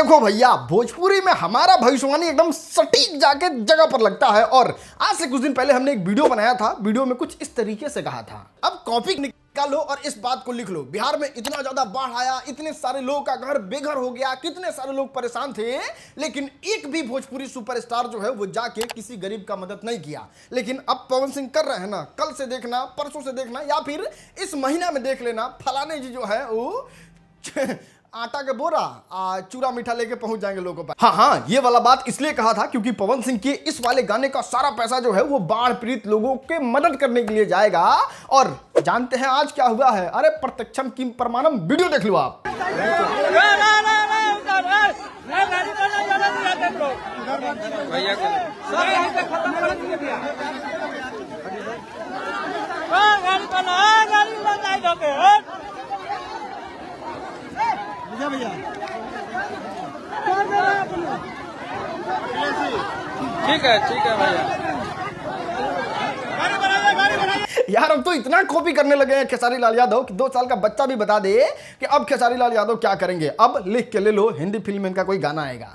देखो भैया, भोजपुरी में हमारा भविष्यवाणी एकदम सटीक जाके जगह पर लगता है। और आज से कुछ दिन पहले हमने एक वीडियो बनाया था। वीडियो में कुछ इस तरीके से कहा था, अब कॉपी निकालो और इस बात को लिख लो, बिहार में इतना ज्यादा बाढ़ आया, इतने सारे लोगों का घर बेघर हो गया, कितने सारे लोग परेशान थे, लेकिन एक भी भोजपुरी सुपरस्टार जो है वो जाके किसी गरीब का मदद नहीं किया। लेकिन अब पवन सिंह कर रहे हैं ना, कल से देखना, परसों से देखना, या फिर इस महीना में देख लेना, फलाने जी जो है वो आटा के बोरा चूरा मीठा लेके पहुंच जाएंगे लोगों पर। हाँ, ये वाला बात इसलिए कहा था क्योंकि पवन सिंह के इस वाले गाने का सारा पैसा जो है वो बाढ़ पीड़ित लोगों के मदद करने के लिए जाएगा। और जानते हैं आज क्या हुआ है? अरे प्रत्यक्षम किम प्रमाणम, वीडियो देख लो आप। ठीक है भैया। यार अब तो इतना कॉपी करने लगे हैं खेसारी लाल यादव कि 2 साल का बच्चा भी बता दे कि अब खेसारी लाल यादव क्या करेंगे। अब लिख के ले लो, हिंदी फिल्म में इनका कोई गाना आएगा।